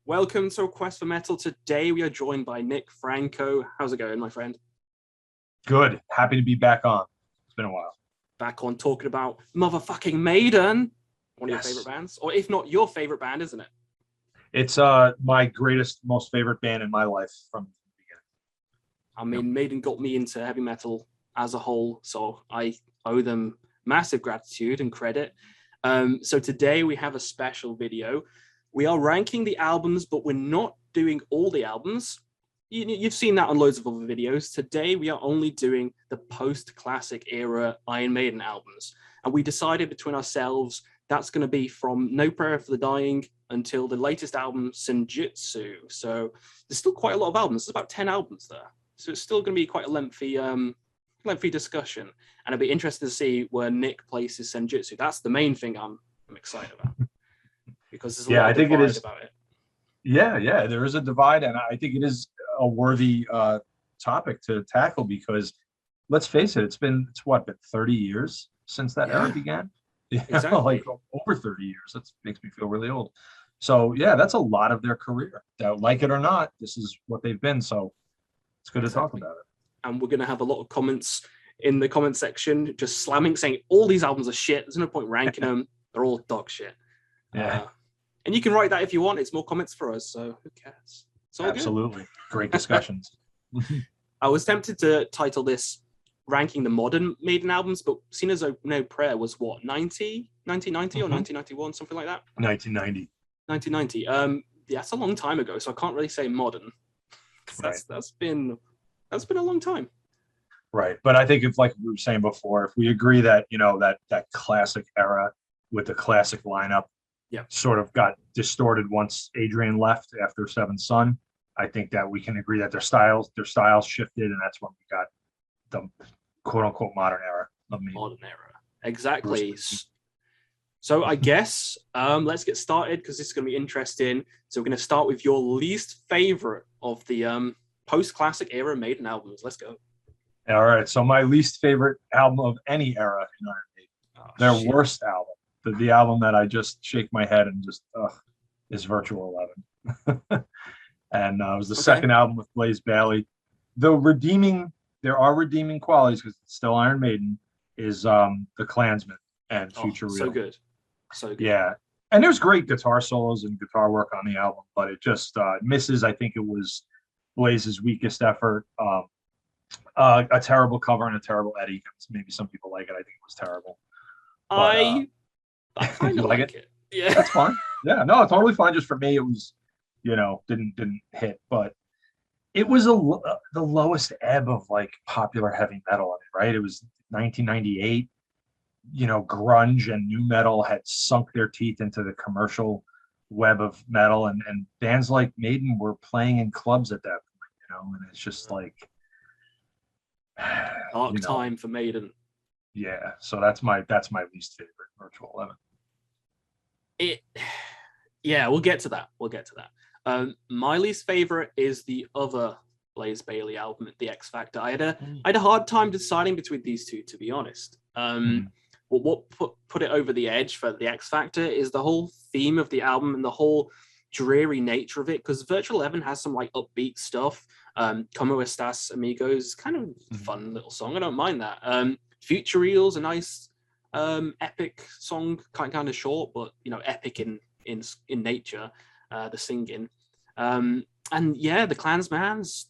Welcome to Quest for Metal. Today we are joined by Nick Franco. How's it going, my friend? Good. Happy to be back on. It's been a while. Back on talking about motherfucking Maiden, one of your Yes. favorite bands, or if not your favorite band, isn't it? It's my greatest, most favorite band in my life from the beginning. I mean, Maiden got me into heavy metal as a whole, so I owe them massive gratitude and credit. So today we have a special video. We are ranking the albums, but we're not doing all the albums. You've seen that on loads of other videos. Today we are only doing the post-classic era Iron Maiden albums. And we decided between ourselves that's going to be from No Prayer for the Dying until the latest album, Senjutsu. So there's still quite a lot of albums. There's about 10 albums there. So it's still going to be quite a lengthy discussion. And it'll be interesting to see where Nick places Senjutsu. That's the main thing I'm excited about. Because there's a lot of divide about it. Yeah, there is a divide, and I think it is a worthy topic to tackle because, let's face it, it's been 30 years since that era began. Exactly. Like over 30 years. That makes me feel really old. So yeah, that's a lot of their career. Like it or not, this is what they've been. So it's good to talk about it. And we're going to have a lot of comments in the comment section, just slamming, saying all these albums are shit. There's no point ranking them. They're all dog shit. Yeah. And you can write that if you want. It's more comments for us, so who cares? It's all absolutely good. Great discussions. I was tempted to title this ranking the modern Maiden albums, but seeing as No Prayer was what, 1990 or 1991, something like that? 1990. 1990. Yeah, that's a long time ago, so I can't really say modern. That's been a long time. Right. But I think if, like we were saying before, if we agree that, that classic era with the classic lineup sort of got distorted once Adrian left after Seventh Son, I think that we can agree that their styles shifted, and that's when we got the quote unquote modern era of me. Modern era. Exactly. So I guess let's get started because this is going to be interesting. So we're going to start with your least favorite of the post-classic era Maiden albums. Let's go. All right. So my least favorite album of any era in Iron Maiden, their worst album, the album that I just shake my head and just is Virtual 11. And it was the second album with Blaze Bayley. There are redeeming qualities because it's still Iron Maiden, is the Klansman and Future Real. So good. Yeah. And there's great guitar solos and guitar work on the album, but it just misses. I think it was Blaze's weakest effort. A terrible cover and a terrible Eddie. Maybe some people like it. I think it was terrible. But, I kind of like it. Yeah, that's fine. Yeah, no, it's totally fine. Just for me, it was, didn't hit, but it was the lowest ebb of like popular heavy metal. Right? It was 1998. Grunge and new metal had sunk their teeth into the commercial web of metal, and bands like Maiden were playing in clubs at that point. And it's just like dark time for Maiden. Yeah, so that's my least favorite, Virtual 11. We'll get to that. My least favorite is the other Blaze Bayley album, The X Factor. I had a hard time deciding between these two, to be honest. What put it over the edge for The X Factor is the whole theme of the album and the whole dreary nature of it, because Virtual 11 has some like upbeat stuff. Como Estas Amigos, kind of fun little song. I don't mind that. Future Real's a nice epic song, kind of short, but epic in nature. The singing, and yeah, the Klansman's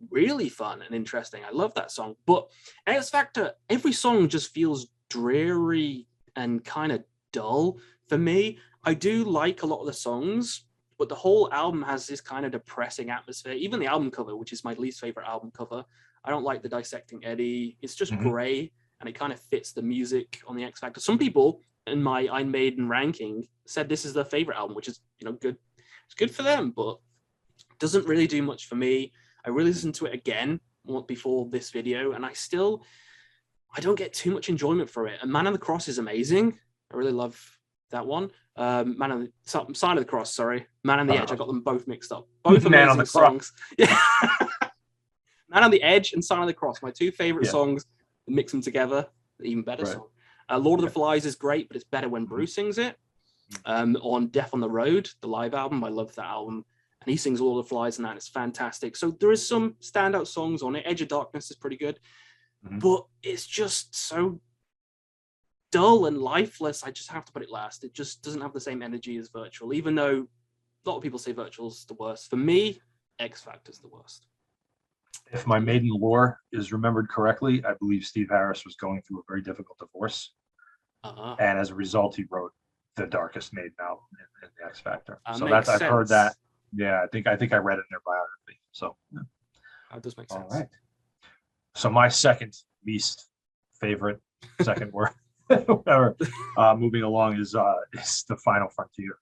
really fun and interesting. I love that song. But X Factor, every song just feels dreary and kind of dull for me. I do like a lot of the songs, but the whole album has this kind of depressing atmosphere. Even the album cover, which is my least favorite album cover, I don't like the Dissecting Eddie. It's just gray, and it kind of fits the music on the X Factor. Some people in my Iron Maiden ranking said this is their favorite album, which is good. It's good for them, but doesn't really do much for me. I really listened to it again before this video, and I don't get too much enjoyment for it. And Man on the Cross is amazing. I really love that one. Sign of the Cross, sorry. Man on the Edge. I got them both mixed up. Both amazing songs. Yeah. Man on the Edge and Sign of the Cross, my two favorite songs. Mix them together, even better song. Lord of the Flies is great, but it's better when Bruce sings it. On Death on the Road, the live album, I love that album. and he sings Lord of the Flies and that is fantastic. So there is some standout songs on it. Edge of Darkness is pretty good, but it's just so dull and lifeless. I just have to put it last. It just doesn't have the same energy as Virtual, even though a lot of people say Virtual's the worst. For me, X Factor's the worst. If my maiden lore is remembered correctly, I believe Steve Harris was going through a very difficult divorce. And as a result, he wrote the Darkest Maiden album in the X Factor. So that's, I've heard that. Yeah, I think I read it in their biography. So that does make sense. All right. So my second least favorite, second word, whatever, moving along is The Final Frontier.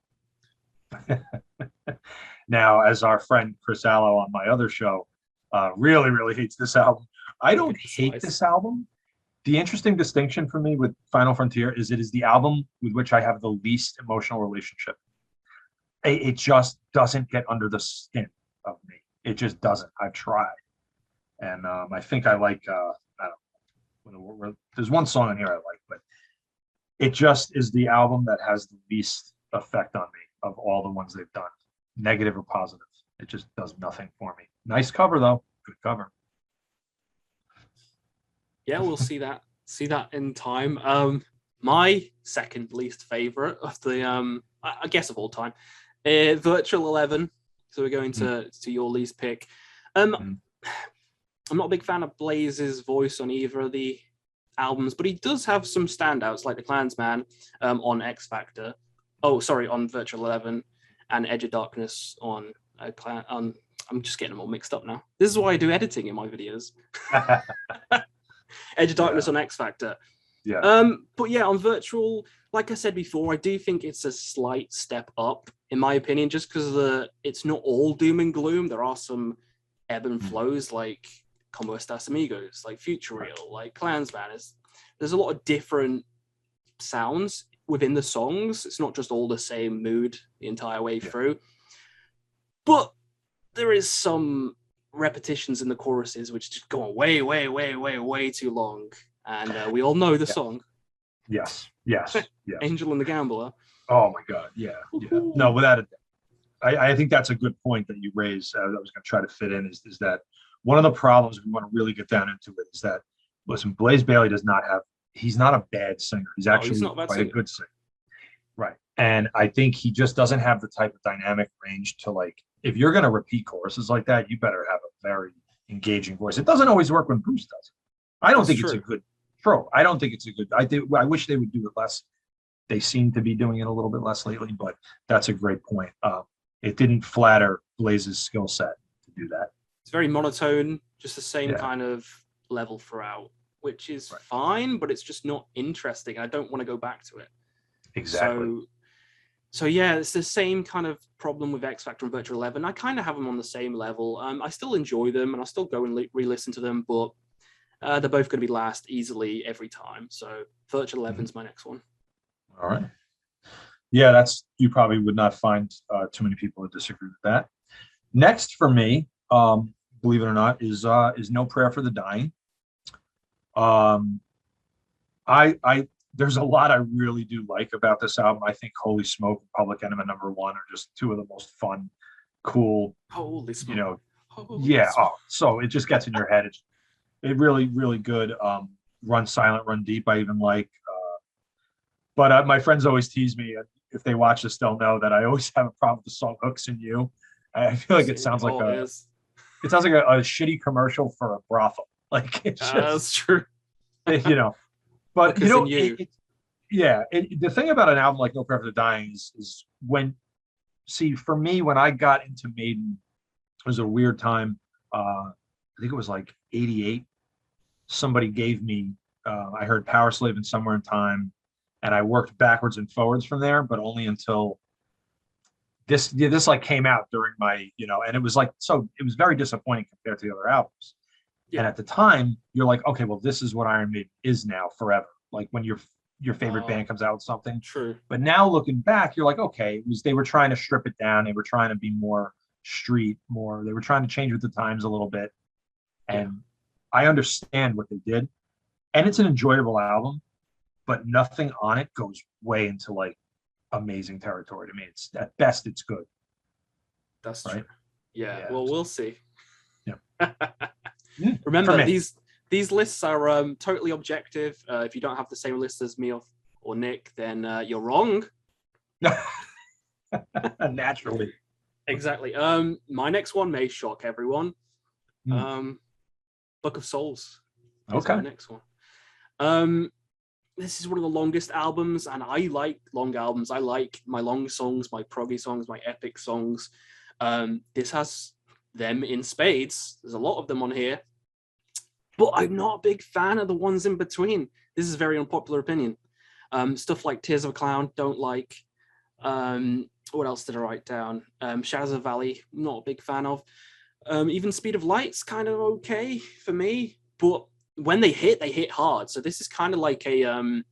Now, as our friend Chris Allo on my other show really, really hates this album. I don't hate this album. The interesting distinction for me with Final Frontier is it is the album with which I have the least emotional relationship. It just doesn't get under the skin of me. It just doesn't. I've tried. And I think I like, I don't know, there's one song in here I like, but it just is the album that has the least effect on me of all the ones they've done, negative or positive. It just does nothing for me. Nice cover, though. Good cover. Yeah, we'll see that in time. My second least favorite of the I guess of all time, Virtual 11. So we're going to your least pick. I'm not a big fan of Blaze's voice on either of the albums, but he does have some standouts like The Klansman on X Factor. Oh, sorry, on Virtual 11 and Edge of Darkness on I'm just getting them all mixed up now. This is why I do editing in my videos. Edge of Darkness on X Factor. Yeah. But yeah, on Virtual, like I said before, I do think it's a slight step up, in my opinion, just because it's not all doom and gloom. There are some ebb and flows, like Como Estas Amigos, like Future Real, like Klansman. There's a lot of different sounds within the songs. It's not just all the same mood the entire way through. But there is some repetitions in the choruses which just go on way too long. And we all know the song. Yes. Angel and the Gambler. Oh my God. Yeah. No, without a doubt. I think that's a good point that you raised. I was going to try to fit in is that one of the problems we want to really get down into it is that, listen, Blaze Bayley he's not a bad singer. He's actually quite a good singer. Right. And I think he just doesn't have the type of dynamic range to, like, if you're going to repeat choruses like that, you better have a very engaging voice. It doesn't always work when Bruce does it. I don't think it's a good trope. I don't think it's a good, I wish they would do it less. They seem to be doing it a little bit less lately, but that's a great point. It didn't flatter Blaze's skill set to do that. It's very monotone, just the same kind of level throughout, which is fine, but it's just not interesting. I don't want to go back to it. Exactly. So yeah, it's the same kind of problem with X Factor and Virtual 11. I kind of have them on the same level. I still enjoy them and I'll still go and re-listen to them, but they're both going to be last easily every time. So Virtual 11's my next one. All right. Yeah, you probably would not find too many people that disagree with that. Next for me, believe it or not, is No Prayer for the Dying. There's a lot I really do like about this album. I think Holy Smoke and Public Enemy #1 are just two of the most fun, cool, Holy Smoke. So it just gets in your head. It really, really good. Run Silent, Run Deep, I even like. But my friends always tease me. If they watch this, they'll know that I always have a problem with the song Hooks in You. I feel like it sounds like a shitty commercial for a brothel. Like, it's just, that's true. But the thing about an album like No Prayer for the Dying is for me, when I got into Maiden, it was a weird time. I think it was like 88. Somebody gave me, I heard Power Slave and Somewhere in Time, and I worked backwards and forwards from there, but only until this like came out during my, and it was like, so it was very disappointing compared to the other albums. Yeah. And at the time, you're like, okay, well, this is what Iron Maiden is now forever. Like when your favorite band comes out with something. True. But now looking back, you're like, okay, they were trying to strip it down. They were trying to be more street, they were trying to change with the times a little bit. And I understand what they did. And it's an enjoyable album, but nothing on it goes way into like amazing territory to me. It's at best, it's good. That's true. Yeah, well, we'll see. Yeah. Remember, these lists are totally objective. If you don't have the same list as me or Nick, then you're wrong. Naturally. Exactly. My next one may shock everyone. Book of Souls is my next one. This is one of the longest albums, and I like long albums. I like my long songs, my proggy songs, my epic songs. This has them in spades. There's a lot of them on here, but I'm not a big fan of the ones in between. This is a very unpopular opinion. Stuff like Tears of a Clown, don't like. What else did I write down? Shadows of the Valley, not a big fan of. Even Speed of Light's kind of okay for me, but when they hit hard. So this is kind of like a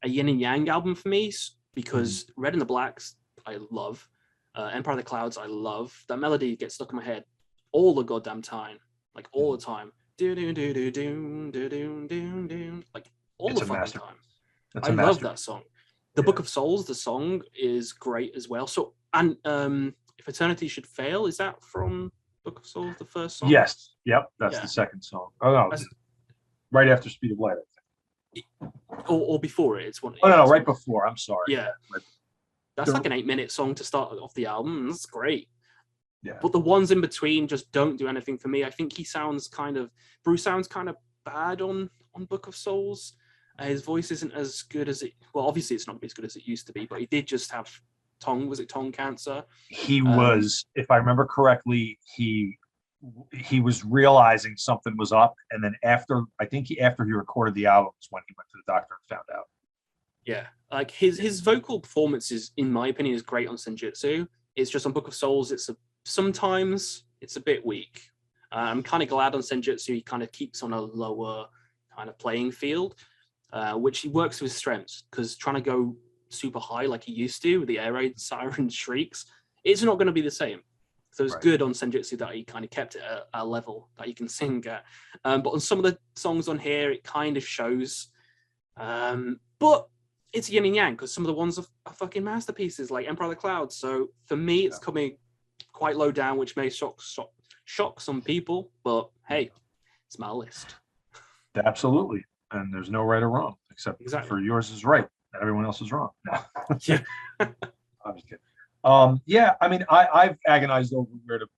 yin and yang album for me, because Red and the Blacks I love, Empire of the Clouds I love. That melody gets stuck in my head all the goddamn time, like all the time. Do do do do do do do do do, like all the fucking time. I love that song. The Book of Souls, the song is great as well. So, and If Eternity Should Fail, is that from Book of Souls, the first song? Yes. Yep. That's the second song. Oh no, right after Speed of Light, I think. Or before it. It's one. Oh no, right before. I'm sorry. Yeah. That's like an 8-minute song to start off the album. That's great. Yeah. But the ones in between just don't do anything for me. I think Bruce sounds kind of bad on Book of Souls. His voice isn't as good as it. Well, obviously it's not as good as it used to be. But he did just have tongue cancer? He was, if I remember correctly, he was realizing something was up, and then after he recorded the album was when he went to the doctor and found out. Yeah, like his vocal performances, in my opinion, is great on Senjutsu. It's just on Book of Souls, sometimes it's a bit weak. I'm kind of glad on Senjutsu he kind of keeps on a lower kind of playing field, which he works to his strengths, because trying to go super high like he used to with the air raid siren shrieks, it's not going to be the same. So it's good on Senjutsu that he kind of kept it at a level that he can sing at. But on some of the songs on here, it kind of shows. But it's yin and yang, because some of the ones are fucking masterpieces, like Empire of the Clouds. So for me, it's coming quite low down, which may shock some people. But hey, it's my list. Absolutely. And there's no right or wrong, except for yours is right and everyone else is wrong. No. Yeah. I'm just kidding. Yeah, I mean, I've agonized over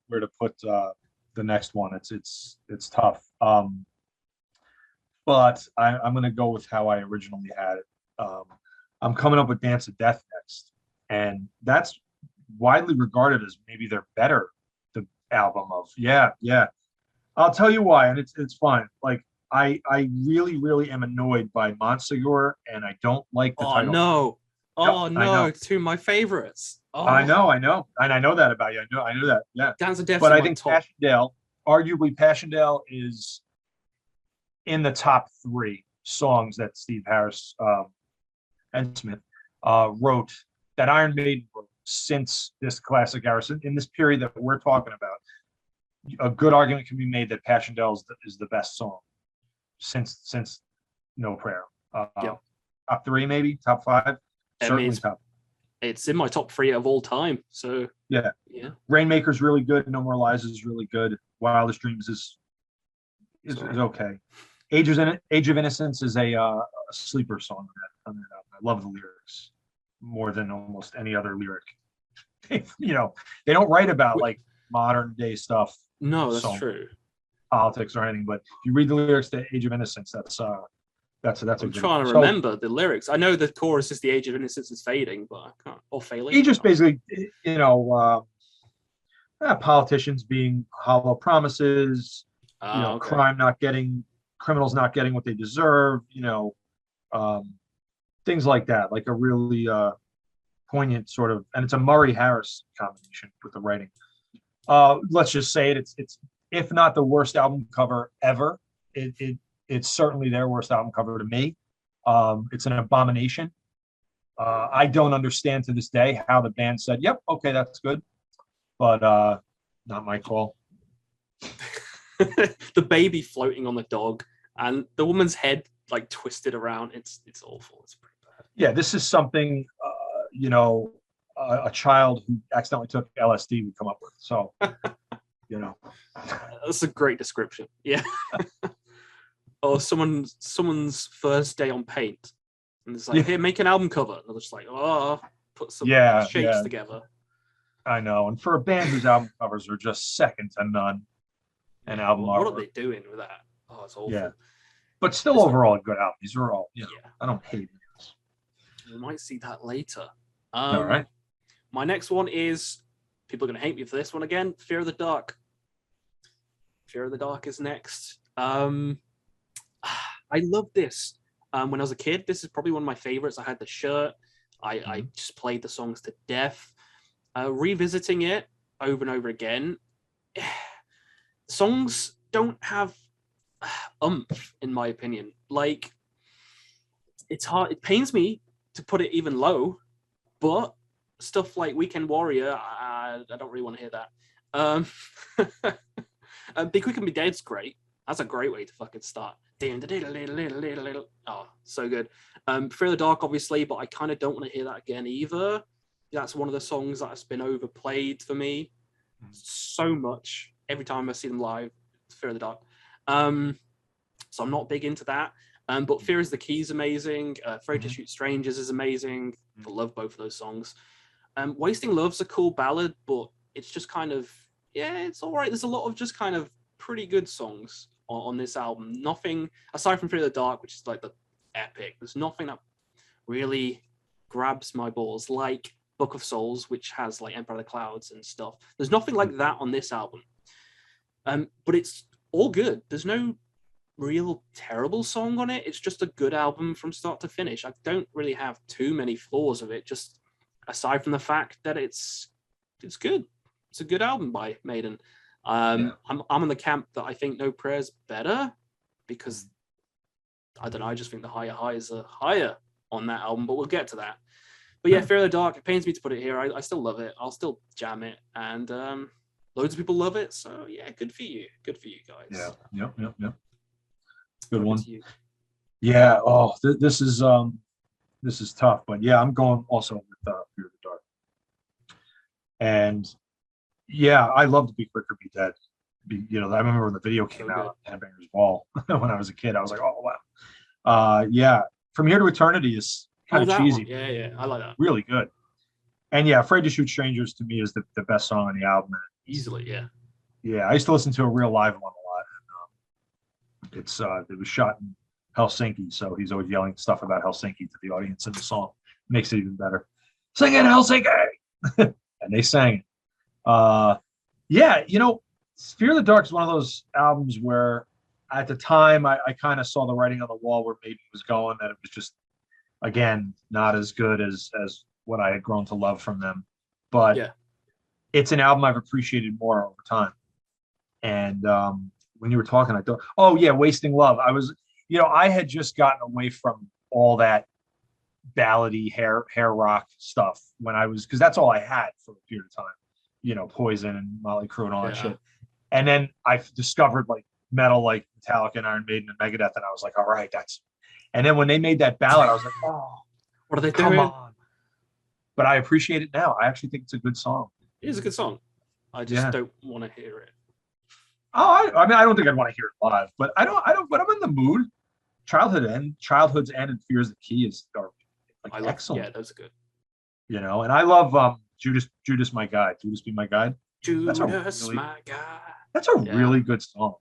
where to put the next one. It's tough. But I'm going to go with how I originally had it. I'm coming up with Dance of Death next, and that's widely regarded as maybe their better the album of. Yeah. I'll tell you why, and it's fine. Like I really am annoyed by Montsegur, and I don't like the title. No. Oh no, two of my favorites. Oh. I know, and I know that about you. I know that. Yeah. Dance of Death. But I think arguably Passchendaele is in the top 3 songs that Steve Harris and Smith wrote, that Iron Maiden wrote since this classic era, in this period that we're talking about. A good argument can be made that Passchendaele is the best song since No Prayer. Top 3, maybe top 5. Certainly top. It's in my top 3 of all time. So yeah. Rainmaker's really good. No More Lies is really good. Wildest Dreams is okay. Age of Innocence is a sleeper song on that album. I love the lyrics more than almost any other lyric. They don't write about like modern day stuff. No, that's true. Politics or anything, but if you read the lyrics to Age of Innocence, that's I'm trying to remember the lyrics. I know the chorus is "The Age of Innocence is fading," but I can't. Or failing. He just basically, politicians being hollow promises. Criminals not getting what they deserve. Things like that. Like a really poignant sort of, and it's a Murray Harris combination with the writing. Let's just say it's if not the worst album cover ever. It's certainly their worst album cover to me. It's an abomination. I don't understand to this day how the band said, "Yep, okay, that's good," but not my call. The baby floating on the dog and the woman's head like twisted around. It's awful. It's pretty bad. Yeah, this is something a child who accidentally took LSD would come up with. So That's a great description. Yeah. Or someone's first day on paint, and it's like, here, make an album cover. And they're just like, oh, put some shapes together. I know. And for a band whose album covers are just second to none, an album what artwork. are they doing with that? Oh, it's awful. Yeah. But still, overall, a good album. These are all, I don't hate these. We might see that later. All right. My next one is, people are going to hate me for this one again, Fear of the Dark. Fear of the Dark is next. I love this. When I was a kid, this is probably one of my favorites. I had the shirt. I just played the songs to death. Revisiting it over and over again, songs don't have oomph, in my opinion. Like, it's hard. It pains me to put it even low, but stuff like Weekend Warrior, I don't really want to hear that. Be Quick and Be Dead's great. That's a great way to fucking start. Oh, so good. Fear of the Dark, obviously, but I kind of don't want to hear that again either. That's one of the songs that has been overplayed for me so much. Every time I see them live, Fear of the Dark. So I'm not big into that. But Fear is the Key is amazing. Afraid to Shoot Strangers is amazing. I love both of those songs. Wasting Love's a cool ballad, but it's just kind of, it's all right. There's a lot of just kind of pretty good songs on this album. Nothing aside from Fear of the Dark, which is like the epic. There's nothing that really grabs my balls like Book of Souls, which has like Empire of the Clouds and stuff. There's nothing like that on this album. But it's all good. There's no real terrible song on it. It's just a good album from start to finish. I don't really have too many flaws of it, just aside from the fact that it's good. It's a good album by Maiden. I'm in the camp that I think No Prayer's better, because I don't know, I just think the higher highs are higher on that album, but we'll get to that. But yeah, Fear of the Dark, it pains me to put it here. I still love it. I'll still jam it, and loads of people love it. So yeah, good for you. Good for you guys. Yeah. Yep. Good one. Yeah. Oh, this is tough, but yeah, I'm going also with Fear of the Dark. And yeah, I love to Be Quick or Be Dead. I remember when the video came out on Headbangers Ball when I was a kid. I was like, oh wow. Yeah, From Here to Eternity is kind of cheesy. Yeah, I like that. Really good. And yeah, Afraid to Shoot Strangers to me is the best song on the album. Easily, yeah. Yeah, I used to listen to a real live one a lot. And, it was shot in Helsinki, so he's always yelling stuff about Helsinki to the audience in the song. Makes it even better. Sing it, Helsinki! And they sang it. Yeah, Fear of the Dark is one of those albums where at the time I kind of saw the writing on the wall where Maiden was going, that it was just, again, not as good as what I had grown to love from them. But it's an album I've appreciated more over time. And when you were talking, I thought, oh yeah, Wasting Love. I had just gotten away from all that ballady hair rock stuff because that's all I had for a period of time. Poison and Motley Crue and all that shit. And then I discovered like metal like Metallica and Iron Maiden and Megadeth, and I was like, all right, and then when they made that ballad, I was like, oh, what are they come doing? on. But I appreciate it now. I actually think it's a good song. It is a good song. I just don't want to hear it. Oh, I mean, I don't think I'd want to hear it live, but I don't. When I'm in the mood, Childhood's End and Fear is the Key are like excellent. Yeah, those are good. And I love Judas My Guide. Judas Be My Guide. Judas My Guide. That's a really good song.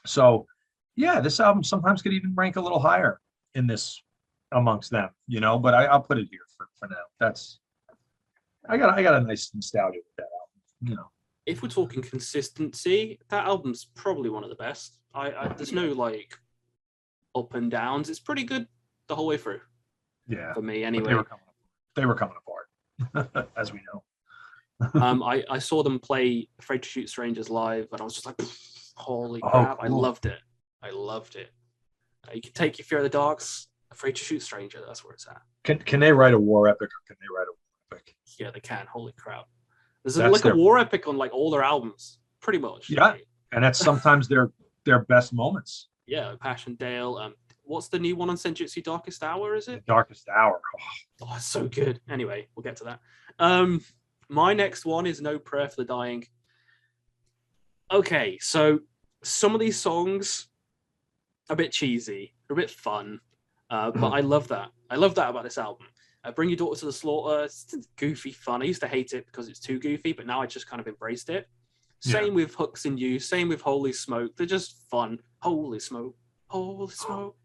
So yeah, this album sometimes could even rank a little higher in this amongst them. But I'll put it here for now. I got a nice nostalgia with that album. If we're talking consistency, that album's probably one of the best. There's no like up and downs. It's pretty good the whole way through. Yeah. For me, anyway. They were coming apart, as we know. I saw them play Afraid to Shoot Strangers live, and I was just like, holy crap! Cool. I loved it. You can take your Fear of the Darks, Afraid to Shoot Stranger. That's where it's at. Can they write a war epic, or can they write a war epic? Yeah, they can. Holy crap! There's like a war epic on like all their albums, pretty much. Yeah, and that's sometimes their best moments. Yeah, Passchendaele. What's the new one on Senjutsu? Darkest Hour, is it? Darkest Hour. Oh, it's so good. Anyway, we'll get to that. My next one is No Prayer for the Dying. Okay, so some of these songs are a bit cheesy, a bit fun, but I love that. I love that about this album. Bring Your Daughter to the Slaughter. It's goofy fun. I used to hate it because it's too goofy, but now I just kind of embraced it. Yeah. Same with Hooks in You. Same with Holy Smoke. They're just fun. Holy smoke. Holy smoke.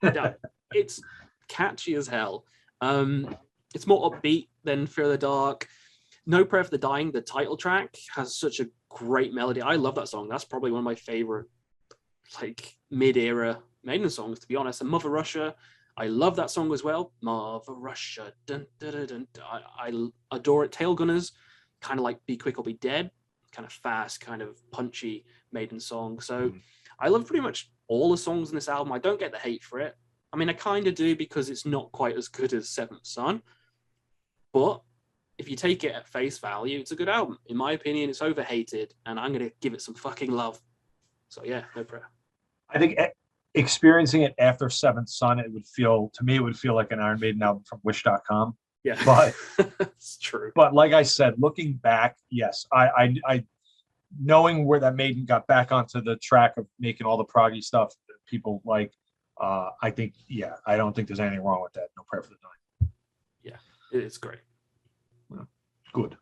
Yeah, it's catchy as hell. It's more upbeat than Fear the Dark. No Prayer for the Dying, the title track, has such a great melody. I love that song. That's probably one of my favorite, like, mid-era Maiden songs, to be honest. And Mother Russia, I love that song as well. Mother Russia, dun, dun, dun, dun. I adore it. Tail Gunners, kind of like Be Quick or Be Dead, kind of fast, kind of punchy Maiden song. So I love pretty much all the songs in this album. I don't get the hate for it. I mean, I kind of do because it's not quite as good as Seventh Son, but if you take it at face value, it's a good album. In my opinion, it's overhated, and I'm going to give it some fucking love. So yeah, no prayer. I think experiencing it after Seventh Son, it would feel like an Iron Maiden album from Wish.com. Yeah, but it's true. But like I said, looking back, yes, I knowing where that Maiden got back onto the track of making all the proggy stuff that people like, I think, yeah, I don't think there's anything wrong with that. No Prayer for the Dying. Yeah, it's great. Well, good.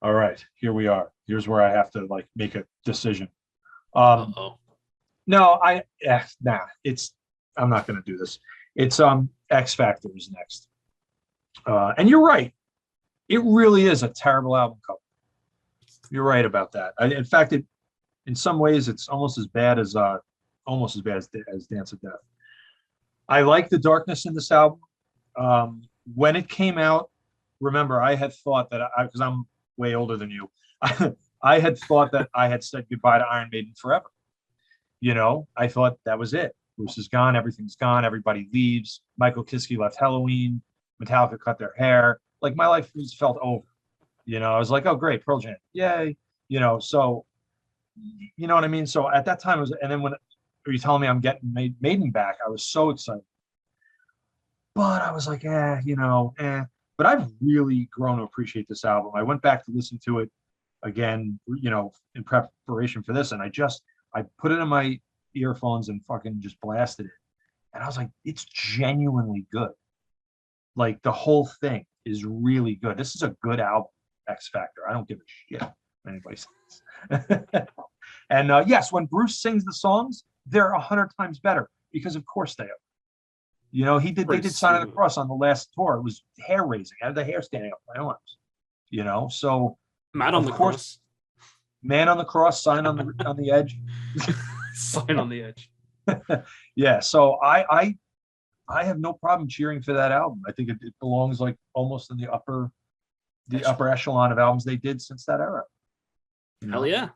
All right, here we are. Here's where I have to like make a decision. No, I'm not going to do this. It's X Factor is next. And you're right. It really is a terrible album cover. You're right about that. In fact, in some ways, it's almost as bad as Dance of Death. I like the darkness in this album. When it came out, remember, I had thought that because I'm way older than you, I had thought that I had said goodbye to Iron Maiden forever. You know, I thought that was it. Bruce is gone. Everything's gone. Everybody leaves. Michael Kiske left Halloween. Metallica cut their hair. Like, my life felt over. You know, I was like, oh, great, Pearl Jam. Yay. You know, so, you know what I mean? So at that time, and then when you telling me I'm getting Maiden back, I was so excited. But I was like, But I've really grown to appreciate this album. I went back to listen to it again, you know, in preparation for this. And I put it in my earphones and fucking just blasted it. And I was like, it's genuinely good. Like, the whole thing is really good. This is a good album, X Factor. I don't give a shit what anybody says. And yes, when Bruce sings the songs, they're 100 times better because, of course, they are. You know, they did Sign of the Cross on the last tour. It was hair raising. I had the hair standing up my arms. You know, so Man on the Cross. Man on the Cross, Sign on the Edge. Sign on the Edge. Yeah, so I have no problem cheering for that album. I think it belongs like almost in the upper echelon of albums they did since that era. You know? Hell yeah.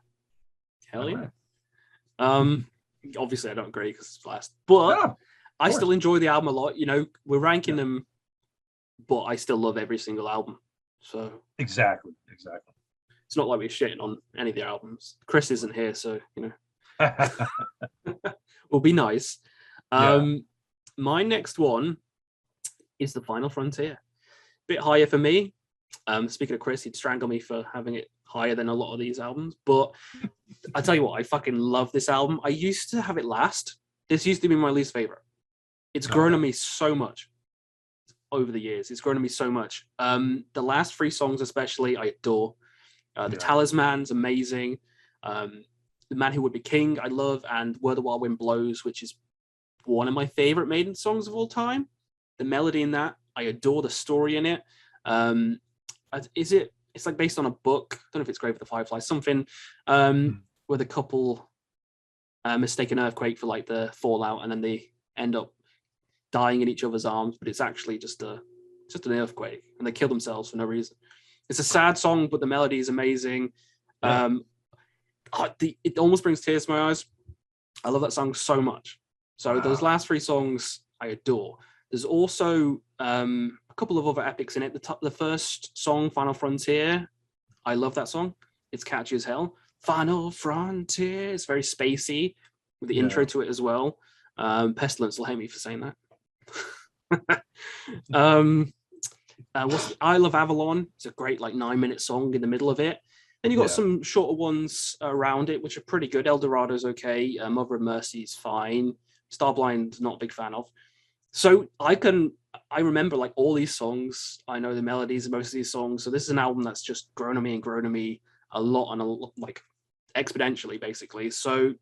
Hell yeah. Right. Obviously I don't agree because it's last, but I still enjoy the album a lot. You know, we're ranking them, but I still love every single album. So exactly. It's not like we're shitting on any of the albums. Chris isn't here, so you know, we'll be nice. My next one is The Final Frontier. Bit higher for me. Speaking of Chris, he'd strangle me for having it higher than a lot of these albums. But I tell you what, I fucking love this album. I used to have it last. This used to be my least favorite. It's grown on me so much over the years. It's grown on me so much. The last 3 songs especially, I adore. The Talisman's amazing. The Man Who Would Be King, I love. And Where the Wild Wind Blows, which is one of my favorite Maiden songs of all time. The melody in that, I adore the story in it. It's like based on a book. I don't know if it's Grave of the Fireflies, something where the couple mistake an earthquake for like the fallout, and then they end up dying in each other's arms, but it's actually just an earthquake, and they kill themselves for no reason. It's a sad song, but the melody is amazing. It almost brings tears to my eyes. I love that song so much. So those last 3 songs I adore. There's also a couple of other epics in it. The first song, Final Frontier, I love that song. It's catchy as hell. Final Frontier. It's very spacey with the intro to it as well. Pestilence will hate me for saying that. I Love Avalon. It's a great 9-minute song in the middle of it. And you got some shorter ones around it, which are pretty good. Eldorado's okay. Mother of Mercy's fine. Starblind, not a big fan of. So I remember like all these songs. I know the melodies of most of these songs. So this is an album that's just grown on me a lot, like exponentially, basically. So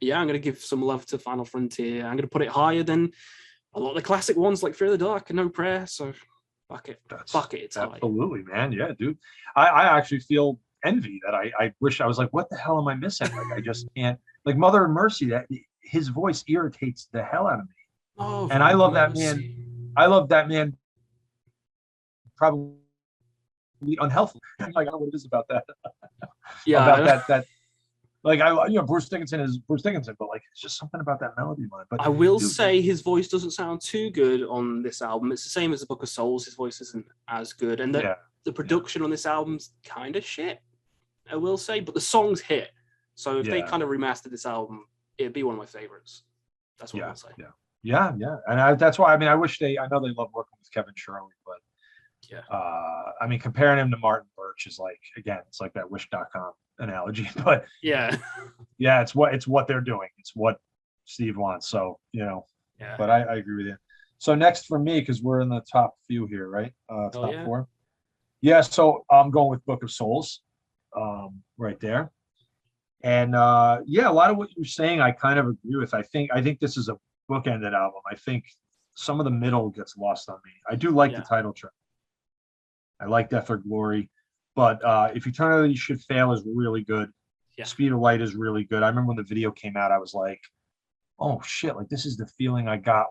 yeah, I'm gonna give some love to Final Frontier. I'm gonna put it higher than a lot of the classic ones like Fear the Dark and No Prayer. So fuck it. It's absolutely high. Man. Yeah, dude. I actually feel envy that I wish I was like, what the hell am I missing? Like I just can't. Like Mother of Mercy, that his voice irritates the hell out of me. Oh, and I love that man. I love that man. Probably unhealthy. Like I don't know what it is about that. Yeah, about that. Like Bruce Dickinson is Bruce Dickinson, but like it's just something about that melody line. But I will say his voice doesn't sound too good on this album. It's the same as the Book of Souls. His voice isn't as good, and the production on this album's kind of shit. I will say, but the songs hit. So if they kind of remastered this album, it'd be one of my favorites. That's what I'll say. Yeah, and that's why. I mean, I wish I know they love working with Kevin Shirley, but I mean, comparing him to Martin Birch is like, again, it's like that Wish.com analogy, but it's what they're doing. It's what Steve wants. So but I agree with you. So next for me, because we're in the top few here, right? Top four. Yeah, so I'm going with Book of Souls, right there. And a lot of what you're saying, I kind of agree with. I think this is a bookended album. I think some of the middle gets lost on me. I do like the title track. I like Death or Glory, but If Eternity Should Fail is really good. Speed of Light is really good. I remember when the video came out, I was like, oh shit, like this is the feeling I got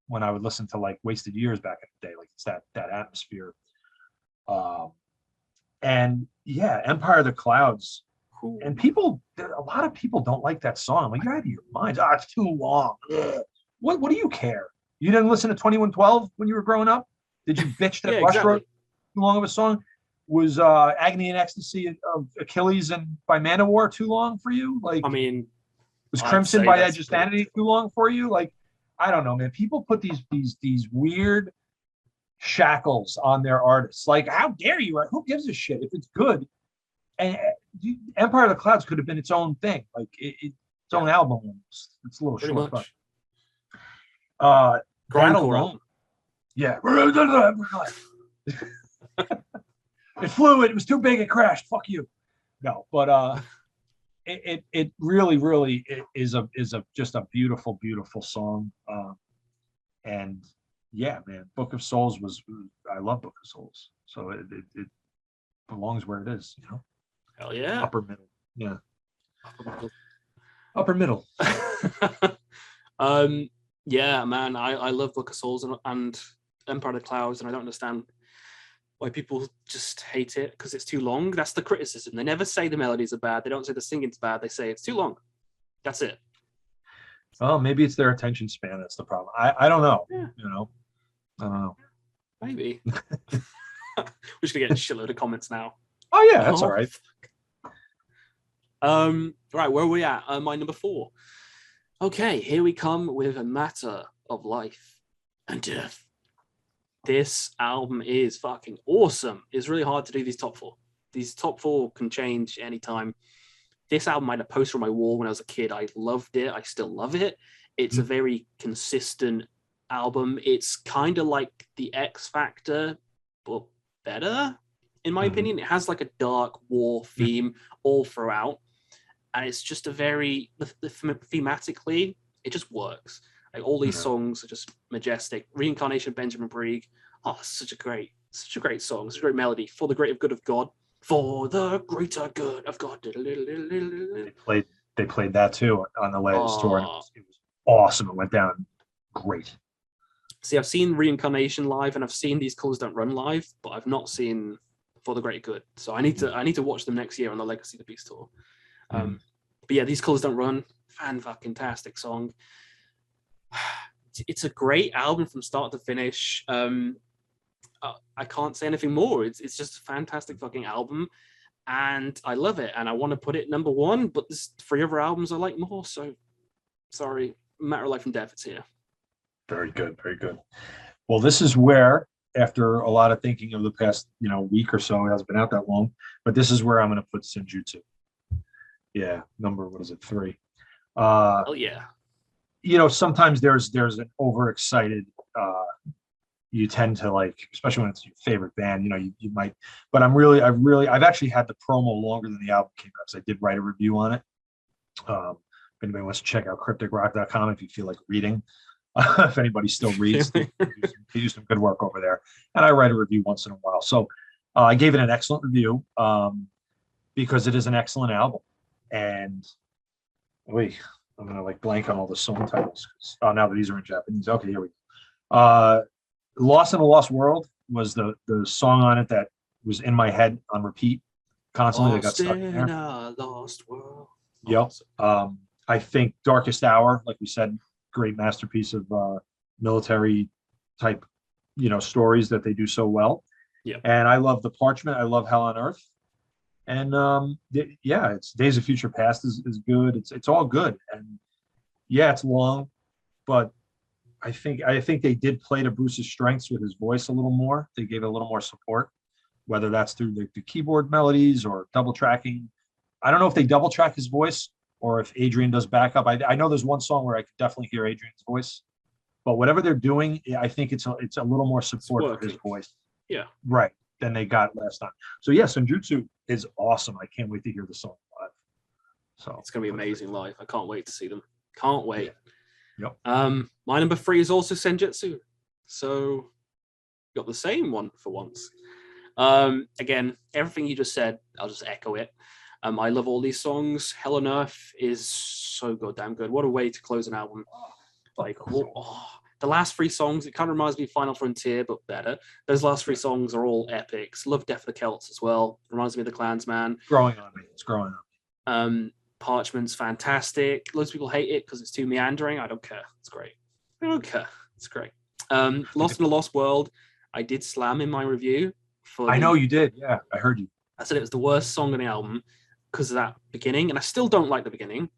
when I would listen to like Wasted Years back in the day. Like it's that atmosphere. And Empire of the Clouds. And a lot of people don't like that song. Like, you're out of your mind. It's too long. Ugh. What do you care? You didn't listen to 2112 when you were growing up? Did you bitch that Rush wrote too long of a song? Was Agony and Ecstasy of Achilles and by Manowar too long for you? Like, I mean, was Crimson by Edge of Sanity too long for you? Like, I don't know, man. People put these weird shackles on their artists. Like, how dare you? Who gives a shit if it's good? And Empire of the Clouds could have been its own thing, like its own album almost. It's a little short, but That Alone. Yeah. It flew, it was too big, it crashed. Fuck you. No, but it really is just a beautiful, beautiful song. And yeah, man, Book of Souls I love Book of Souls. So it belongs where it is, Hell yeah. Upper middle. Yeah. Upper middle. Yeah, man. I love Book of Souls and Empire of the Clouds, and I don't understand why people just hate it because it's too long. That's the criticism. They never say the melodies are bad. They don't say the singing's bad. They say it's too long. That's it. Oh, maybe it's their attention span that's the problem. I don't know. Yeah. I don't know. Maybe. We're just gonna get a shitload of comments now. Oh yeah, that's all right. Right, where are we at? My number 4. Okay, here we come with A Matter of Life and Death. This album is fucking awesome. It's really hard to do these top 4. These top 4 can change anytime. This album I had a poster on my wall when I was a kid. I loved it. I still love it. It's a very consistent album. It's kind of like the X Factor, but better, in my opinion. It has like a dark war theme all throughout. And it's just a very, thematically, it just works. Like all these songs are just majestic. Reincarnation, Benjamin Brieg. Oh, such a great song. Such a great melody. For the greater good of God. For the greater good of God. They played that too on the latest tour. And it was awesome. It went down great. See, I've seen Reincarnation live, and I've seen These Colors Don't Run live, but I've not seen For the Greater Good. So I need to watch them next year on the Legacy of the Beast tour. But yeah, These Colors Don't Run, fan-fucking-tastic song. It's a great album from start to finish. I can't say anything more. It's just a fantastic fucking album, and I love it, and I want to put it number 1, but there's 3 other albums I like more, so sorry. Matter of Life and Death, it's here. Very good, very good. Well, this is where after a lot of thinking over the past, week or so. It hasn't been out that long, but this is where I'm going to put Senjutsu. Yeah, number, what is it, 3? Oh yeah. Sometimes there's an overexcited, you tend to like, especially when it's your favorite band, you might, but I've actually had the promo longer than the album came out, because I did write a review on it. If anybody wants to check out crypticrock.com, if you feel like reading, if anybody still reads, they do some good work over there. And I write a review once in a while. So I gave it an excellent review, because it is an excellent album. And wait, I'm gonna like blank on all the song titles. Now that these are in Japanese. Okay, here we go. Lost in a Lost World was the song on it that was in my head on repeat constantly. That got stuck in there. A lost world. Yep. I think Darkest Hour, like we said, great masterpiece of military type, stories that they do so well. Yeah. And I love The Parchment. I love Hell on Earth. And it's Days of Future Past is good. It's all good. And yeah, it's long, but I think they did play to Bruce's strengths with his voice a little more. They gave it a little more support, whether that's through the keyboard melodies or double tracking. I don't know if they double track his voice or if Adrian does backup. I know there's one song where I could definitely hear Adrian's voice, but whatever they're doing, I think it's a little more support for his voice. Yeah. Right. Than they got last time. So yeah, Senjutsu is awesome. I can't wait to hear the song live. So it's gonna be amazing live. I can't wait to see them. Can't wait. Yeah. Yep. My number 3 is also Senjutsu. So got the same one for once. Again, everything you just said, I'll just echo it. I love all these songs. Hell on Earth is so goddamn good. What a way to close an album. Like, the last 3 songs, it kind of reminds me of Final Frontier, but better. Those last 3 songs are all epics. Love Death of the Celts as well. Reminds me of the Klansman. Growing on me. It's growing on me. Parchment's fantastic. Loads of people hate it because it's too meandering. I don't care. It's great. I don't care. It's great. Lost in a Lost World, I did slam in my review. I know you did. Yeah, I heard you. I said it was the worst song on the album because of that beginning, and I still don't like the beginning.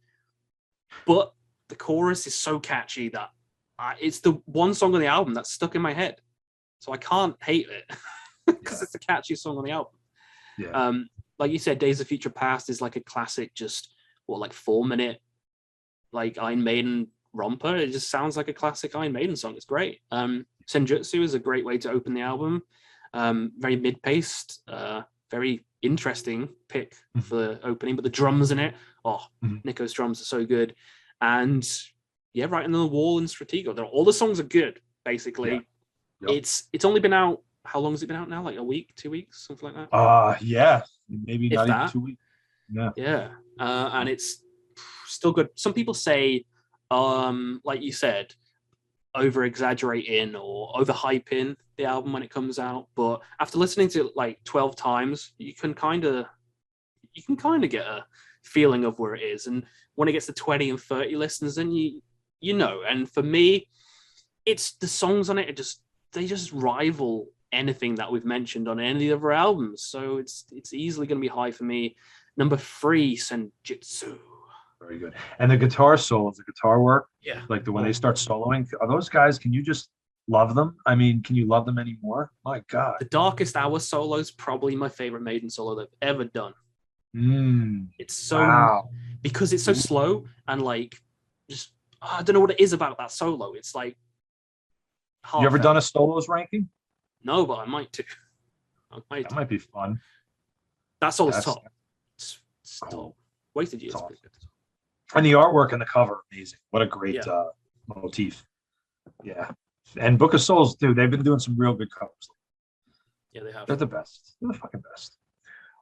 But the chorus is so catchy that it's the one song on the album that's stuck in my head. So I can't hate it because it's a catchy song on the album. Yeah. Like you said, Days of Future Past is like a classic, just 4-minute like Iron Maiden romper. It just sounds like a classic Iron Maiden song. It's great. Senjutsu is a great way to open the album. Very mid-paced, very interesting pick for the opening, but the drums in it, Nico's drums are so good. And yeah, Right Into the Wall and Stratego. All the songs are good, basically. Yeah. Yep. It's only been out, how long has it been out now? Like a week, 2 weeks, something like that? Yeah. Maybe not even 2 weeks. Yeah. Yeah. And it's still good. Some people say, like you said, over exaggerating or overhyping the album when it comes out, but after listening to it like 12 times, you can kind of get a feeling of where it is. And when it gets to 20 and 30 listens, then you know. And for me, it's the songs on it they just rival anything that we've mentioned on any of our albums. So it's easily going to be high for me. Number 3, Senjutsu. Very good. And the guitar solos, the guitar work, yeah, like when they start soloing, are those guys, can you just love them? I mean, can you love them anymore? My God. The Darkest Hour solo is probably my favorite Maiden solo they've ever done. It's so because it's so slow and like just I don't know what it is about that solo. It's like you ever done a solos ranking? No, but I might too. That might be fun. That solo's top. It's top. Wasted Years. And the artwork and the cover, amazing. What a great motif. Yeah. And Book of Souls, too. They've been doing some real good covers. Yeah, they have. They're the best. They're the fucking best.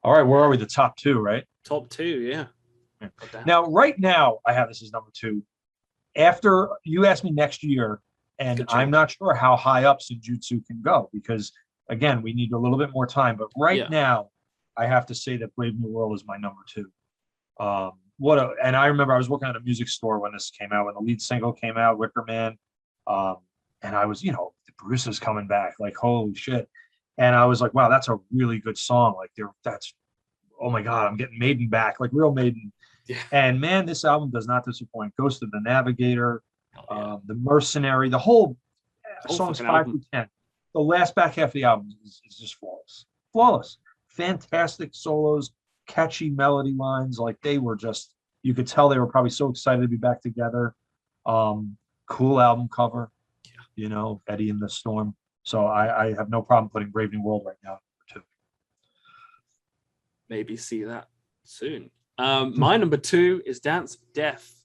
All right, where are we? The top 2, right? Top 2, yeah. Now, right now, I have this as number 2. After you asked me next year, and I'm not sure how high up Senjutsu can go because, again, we need a little bit more time. But right now, I have to say that Brave New World is my number 2. And I remember I was working at a music store when this came out, when the lead single came out, Wicker Man. And I was, Bruce is coming back, like, holy shit. And I was like, wow, that's a really good song. Like oh my God, I'm getting Maiden back, like real Maiden. Yeah. And man, this album does not disappoint. Ghost of the Navigator, The Mercenary, the whole songs 5 through 10. the last back half of the album is just flawless. Flawless. Fantastic solos, catchy melody lines. Like they were just, you could tell they were probably so excited to be back together. Cool album cover, you know, Eddie in the Storm. So I have no problem putting Brave New World right now #2. Maybe see that soon. My number 2 is Dance of Death.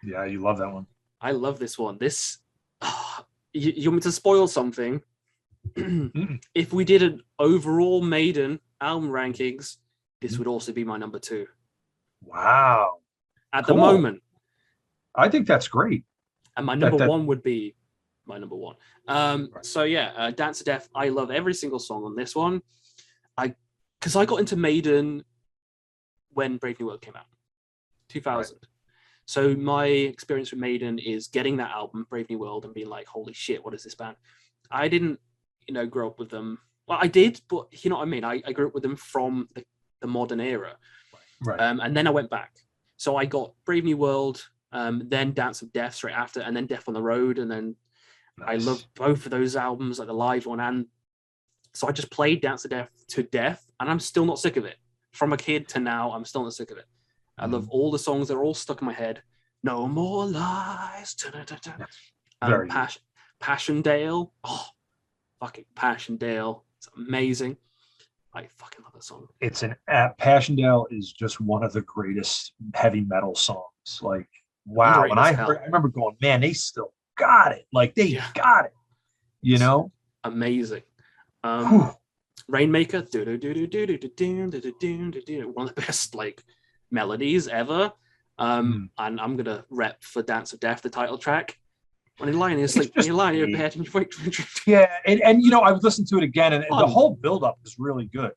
Yeah, you love that one. I love this one. You want me to spoil something? If we did an overall Maiden album rankings, this would also be my number 2. Wow. At the moment. I think that's great. And my number 1 would be my number 1. So yeah, Dance of Death. I love every single song on this one. Because I got into Maiden when Brave New World came out, 2000. Right. So my experience with Maiden is getting that album, Brave New World, and being like, holy shit, what is this band? I didn't, grow up with them. Well, I did, but you know what I mean? I grew up with them from the modern era. Right. And then I went back. So I got Brave New World, then Dance of Death straight after, and then Death on the Road. And then I love both of those albums, like the live one. And so I just played Dance of Death to death, and I'm still not sick of it. From a kid to now, I'm still not sick of it. I love all the songs. They're all stuck in my head. No More Lies. Passchendaele. Oh, fucking Passchendaele. It's amazing. I fucking love that song. It's Passchendaele is just one of the greatest heavy metal songs. Like, wow. When I remember going, man, they still got it. Like, they got it. You know? Amazing. Rainmaker. One of the best, like, melodies ever. And I'm gonna rep for Dance of Death, the title track. When you're lying in sleep, when you're lying in your bed and you wake. Yeah, and I would listen to it again, and the whole build-up is really good.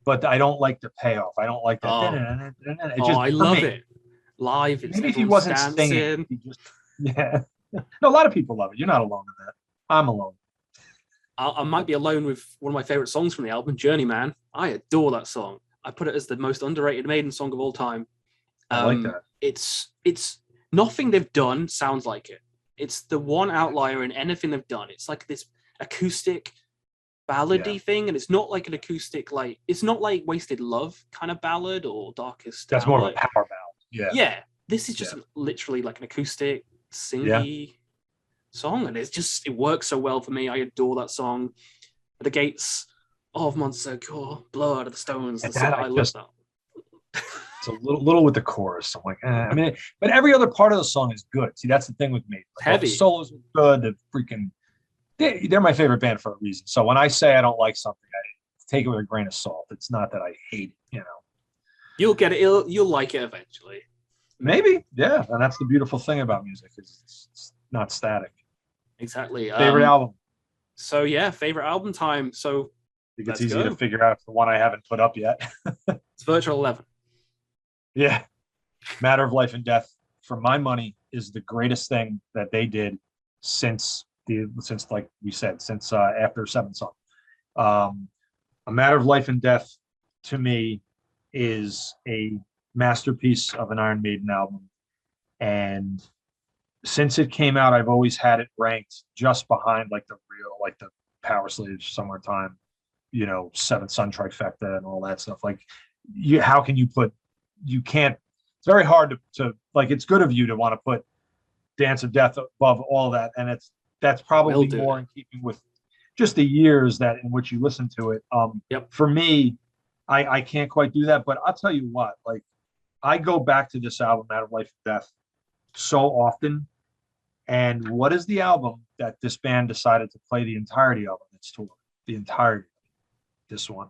But I don't like the payoff. I don't like that. I love it. Live, maybe if he wasn't singing, no, a lot of people love it. You're not alone in that. I'm alone. I might be alone with one of my favorite songs from the album, Journeyman. I adore that song. I put it as the most underrated Maiden song of all time. I like that. It's nothing they've done sounds like it. It's the one outlier in anything they've done. It's like this acoustic ballady thing, and it's not like an acoustic, like it's not like Wasted Love kind of ballad or Darkest. That's more of a power ballad. Yeah. This is just literally like an acoustic singy song, and it works so well for me. I adore that song. The Gates of Monsegur, Blood of the Stones. I love that. It's a little with the chorus. I'm like, I mean, but every other part of the song is good. See, that's the thing with me. Like, heavy. The solos are good. The freaking, they're my favorite band for a reason. So when I say I don't like something, I take it with a grain of salt. It's not that I hate it, You'll get it. You'll like it eventually. Maybe, yeah. And that's the beautiful thing about music is it's not static. Exactly. Favorite album. So yeah, favorite album time. So I think it's easy to figure out the one I haven't put up yet. It's Virtual 11. Yeah. Matter of Life and Death, for my money, is the greatest thing that they did since like we said, since after Seventh Son. A Matter of Life and Death, to me, is a masterpiece of an Iron Maiden album. And since it came out, I've always had it ranked just behind like the Power Slave, Summertime, Seventh Son trifecta and all that stuff. Like, how can you can't, it's very hard to like, it's good of you to want to put Dance of Death above all that. And that's probably more in keeping with just the years in which you listen to it. For me, I can't quite do that, but I'll tell you what, like, I go back to this album, Matter of Life and Death, so often. And what is the album that this band decided to play the entirety of on its tour? The entirety of this one,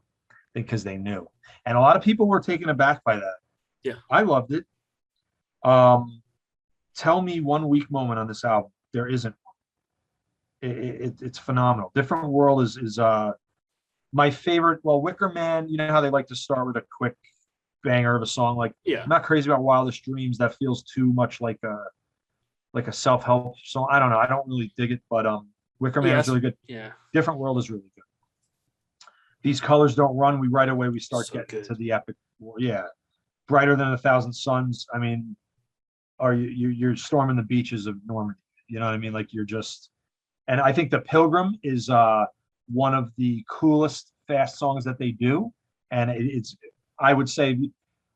because they knew. And a lot of people were taken aback by that. Yeah. I loved it. Tell me one weak moment on this album. There isn't one. It's phenomenal. Different World is my favorite. Well, Wicker Man, you know how they like to start with a quick banger of a song. Like, I'm not crazy about Wildest Dreams. That feels too much like a self-help song. I don't know. I don't really dig it, but Wicker Man is really good. Yeah. Different World is really good. These Colors Don't Run. We start getting to the epic war. Yeah. Brighter Than 1,000 Suns. I mean, you're storming the beaches of Normandy. You know what I mean? Like, you're just, and I think The Pilgrim is one of the coolest fast songs that they do, and it's, I would say,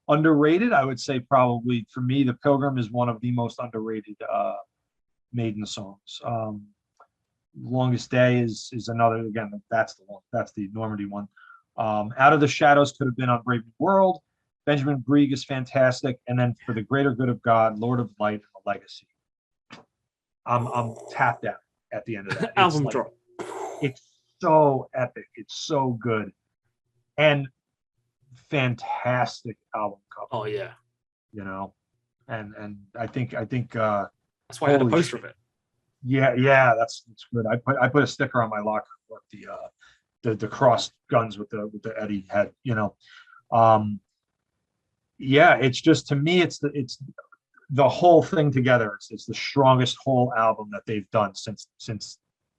underrated. I would say probably for me, The Pilgrim is one of the most underrated Maiden songs. Longest Day is another, again, that's the one, that's the Normandy one. Out of the Shadows could have been on Brave New World. Benjamin Brieg is fantastic, and then For the Greater Good of God, Lord of Light, and The Legacy. I'm tapped out at the end of that. Album drop. It's so epic. It's so good, and fantastic album cover. Oh yeah, you know, and I think that's why I had a poster of it. Yeah, that's good. I put a sticker on my locker with the crossed guns with the Eddie head. Yeah, it's just, to me, it's the whole thing together. It's the strongest whole album that they've done since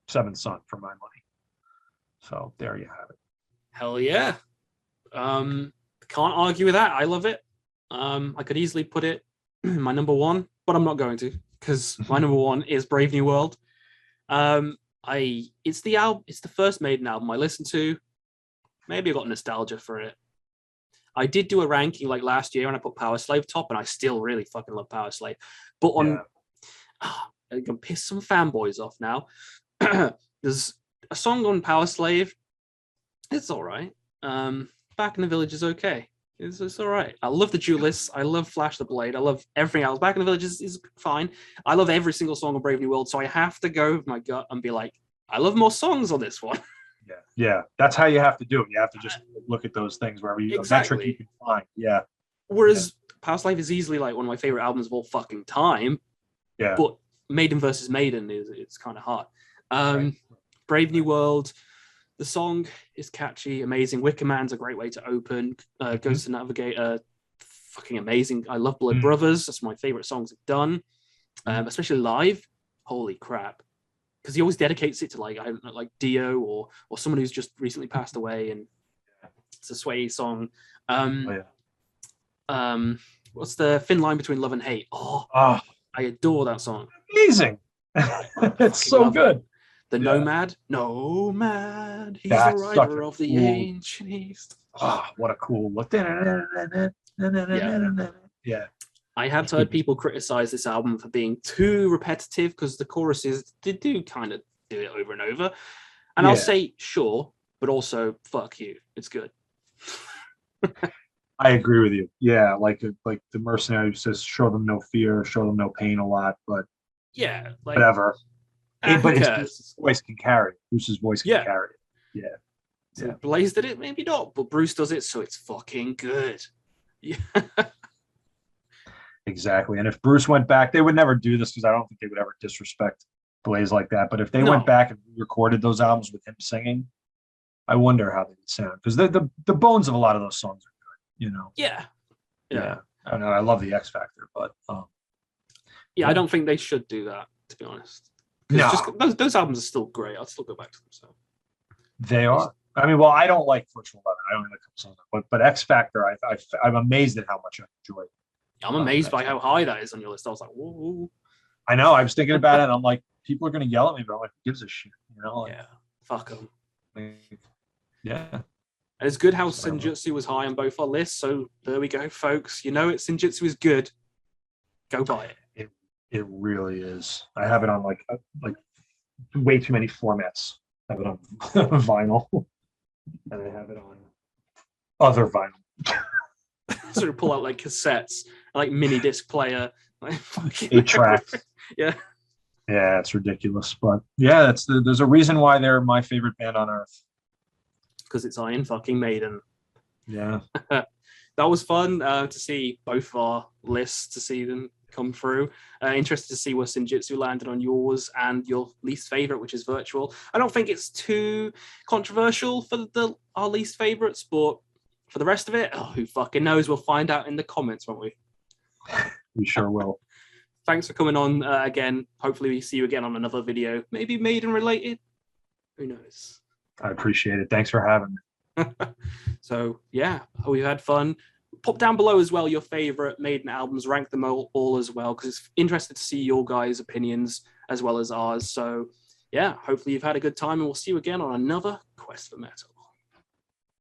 Seventh Son, for my money. So there you have it. Hell yeah. Can't argue with that. I love it. I could easily put it my number one, but I'm not going to, because my number one is Brave New World. It's the first Maiden album I listened to. Maybe I got nostalgia for it. I did do a ranking like last year, and I put Power Slave top, and I still really fucking love Power Slave. But I'm gonna piss some fanboys off now. There's a song on Power Slave. It's all right. Back in the Village is okay. It's all right. I love the Duelists. I love Flash the Blade. I love everything else. Back in the Village is fine. I love every single song on Brave New World, so I have to go with my gut and be like, I love more songs on this one. Yeah. That's how you have to do it. You have to just look at those things wherever you metric you can find. Yeah. Whereas Power Slave is easily like one of my favorite albums of all fucking time. Yeah. But Maiden versus Maiden it's kind of hard. Right. Brave New World, the song is catchy, amazing. Wicker Man's a great way to open. Goes to Navigator, fucking amazing. I love Blood Brothers. That's my favorite songs they've done, especially live. Holy crap! Because he always dedicates it to like Dio or someone who's just recently passed away, and it's a sway song. What's the thin line between love and hate? I adore that song. Amazing. It's so good. It. The Nomad, he's the rider of the ancient East. What a cool look. Yeah. I have heard people criticize this album for being too repetitive, because the choruses do kind of do it over and over. And I'll say, sure, but also, fuck you. It's good. I agree with you. Yeah, like the Mercenary says, show them no fear, show them no pain a lot, but whatever. But his voice can carry it. Bruce's voice can carry it. So Blaze did it, maybe not, but Bruce does it, so it's fucking good. Yeah. Exactly. And if Bruce went back, they would never do this, because I don't think they would ever disrespect Blaze like that. But if they went back and recorded those albums with him singing, I wonder how they would sound, because the bones of a lot of those songs are good. Yeah. I know. I love the X Factor, but I don't think they should do that, to be honest. No. Those albums are still great. I'll still go back to them. So they are. I mean, well, I don't like Virtual 11. I only like a couple songs, but X Factor, I'm amazed at how much I enjoy. I'm amazed by how high that is on your list. I was like, whoa. I know. I was thinking about it, and I'm like, people are going to yell at me, but I'm like, who gives a shit? Fuck them. Yeah. And it's good how Senjutsu was high on both our lists. So there we go, folks. Senjutsu is good. Go buy it. It really is. I have it on like way too many formats. I have it on vinyl, and I have it on other vinyl. Sort of pull out like cassettes, like mini disc player, like 8 tracks. Yeah, it's ridiculous, but yeah, there's a reason why they're my favorite band on earth. Because it's Iron fucking Maiden. Yeah, that was fun to see both our lists, to see them come through. Interested to see where Senjutsu landed on yours and your least favorite, which is Virtual. I don't think it's too controversial for our least favorites, but for the rest of it, who fucking knows? We'll find out in the comments, won't we? We sure will. Thanks for coming on again. Hopefully we see you again on another video, maybe Maiden related. Who knows? I appreciate it. Thanks for having me. So yeah, we've had fun. Pop down below as well your favorite Maiden albums. Rank them all as well, because it's interested to see your guys' opinions as well as ours. So yeah, hopefully you've had a good time, and we'll see you again on another Quest for Metal.